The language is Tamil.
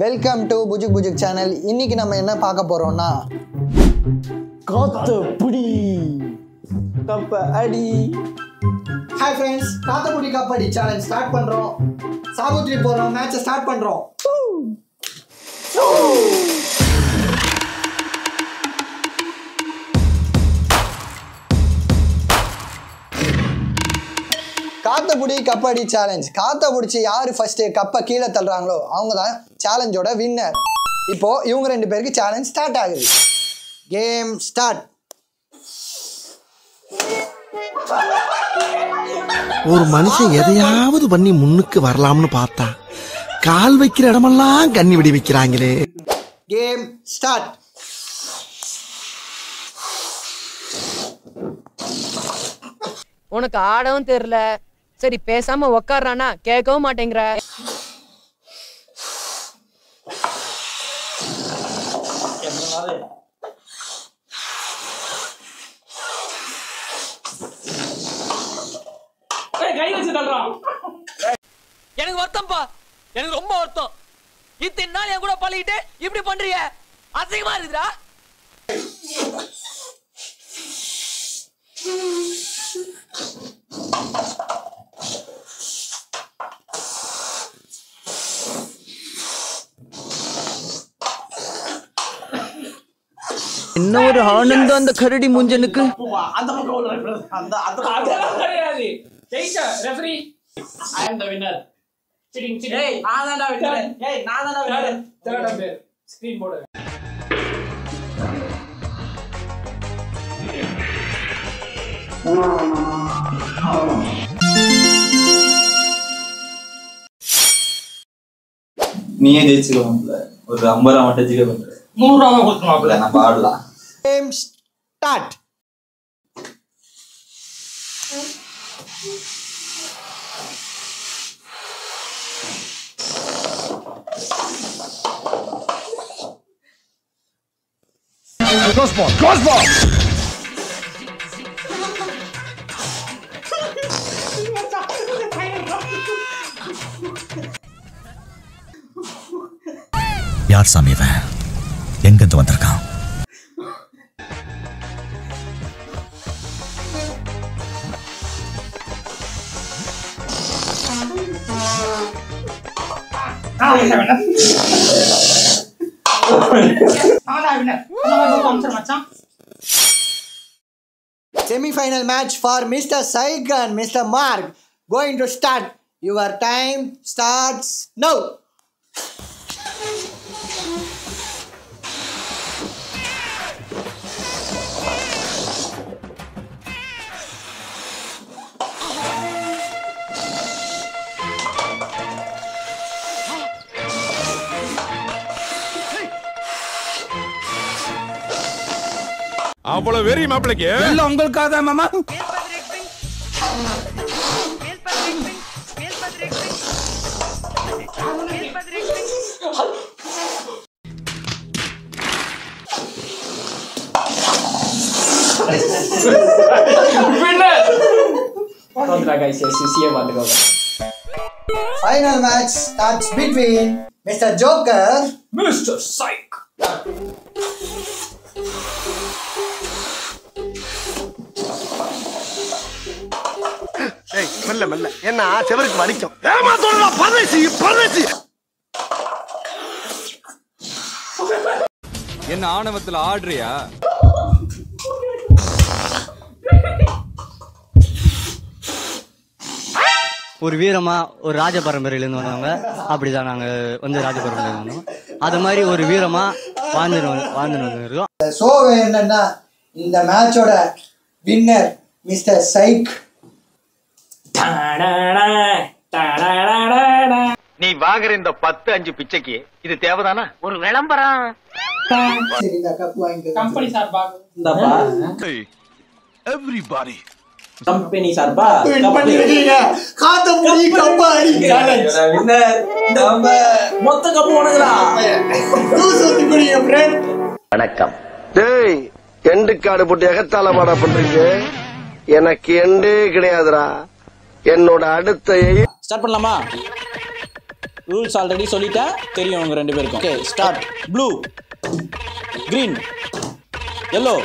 வெல்கம் டு புஜுக் புஜுக் சேனல். இன்னைக்கு நம்ம என்ன பார்க்க போறோம்னா காத்தபுடி கப்படி. ஹாய் ஃப்ரெண்ட்ஸ், காத்தபுடி கப்படி சேலஞ்ச் ஸ்டார்ட் பண்றோம். சாபுத்ரி போறோம், மேட்சை ஸ்டார்ட் பண்றோம். காத்தபுடி கப்படி சேலஞ்ச். காத்த பிடிச்சி யாரு ஃபர்ஸ்ட் கப்பை கீழே தள்ளுறாங்களோ அவங்க தான் சேலஞ்சோட வின்னர். இப்போ இவங்க ரெண்டு பேருக்கு சேலஞ்ச் ஸ்டார்ட் ஆகுது. Game start. ஒரு மனுஷன் எதையாவது பண்ணி முன்னுக்கு வரலாம்னு பார்த்தா கால் வைக்கிற இடமெல்லாம் கண்ணி விடி வைக்கிறாங்களே. Game start. உனக்கு ஆடவும் தெரியல, சரி பேசாம உக்காடுறானா கேட்கவும் மாட்டேங்கிற. எனக்கு வருத்தம்ப்பா, எனக்கு ரொம்ப வருத்தம். இத்தனை நாள் என் கூட பழகிட்டு இப்படி பண்றீங்க, அசிங்கமா இருக்குதா? என்ன ஒரு ஆனந்தம் அந்த கரடி முஞ்சனுக்கு. அந்த பக்கம் கிடையாது. ஜெயிச்சா referee. I am the winner. Cheating. ஏய் நான் தான்டா வின்னர். ஏய் நான் தான்டா வின்னர். தேர்ட் அம்பையர் ஸ்கிரீன் போடு. நீயே ஜெயிச்சுக்கோம்ல, ஒரு 50 ரூபா மட்டும் ஜிகே பண்ற. 100 ரூபா கொடுத்துமாப்ல, நான் பாடலாம். Game start. Cross ball. யார் சாமி இவன்? எங்கிருந்து வந்திருக்கான்? Semi-final match for Mr. Saik and Mr. Mark going to start. Your time starts now. அவ்வளவு வெறி மாப்பிளைக்கு எல்லாம் உங்களுக்காக தான் மாமா. Final match starts between Mr. Joker, Mr. Psych. ஏய் மெல்ல மெல்ல, என்ன செவருக்கு வலிக்கும். ஏமாத்தோடா பரதேசி பரதேசி. என்ன ஆணவத்துல ஆடுறியா? ஒரு வீரமா ஒரு ராஜ பரம்பரையிலேருந்து வந்தவங்க, அப்படிதான் நாங்க வந்து ராஜ பரம்பரையில வந்தோம். அது மாதிரி ஒரு வீரமா வாழ்ந்துட்டு இருக்கோம். சோ என்னன்னா இந்த மேட்சோட வின்னர் மிஸ்டர் சைக். நீ வாங்குற இந்த 10-5 பிச்சைக்கு இது தேவைதானா? ஒரு விளம்பரம். சரி, இந்த கப் வாங்கிக்கோ. கம்பெனி சார்பா இந்தப்பா. Everybody. கம்பெனி சார்பா காத்தபுடி கப்படி சேலஞ்ச் வின்னர் நம்ம மொத்த கப் உனக்குடா. தூசுக்குடிய ஃப்ரெண்ட். வணக்கம். டேய் எண்டு கார்டு போட்டு எகத்தால மாடா பண்றீங்க. எனக்கு எண்டே கிடையாதுடா. என்னோட அடுத்த ஸ்டார்ட் பண்ணலாமா? ரூல்ஸ் ஆல்ரெடி சொல்லிட்டேன், தெரியும் உங்க 2 பேருக்கும். Okay start. Blue, green, yellow,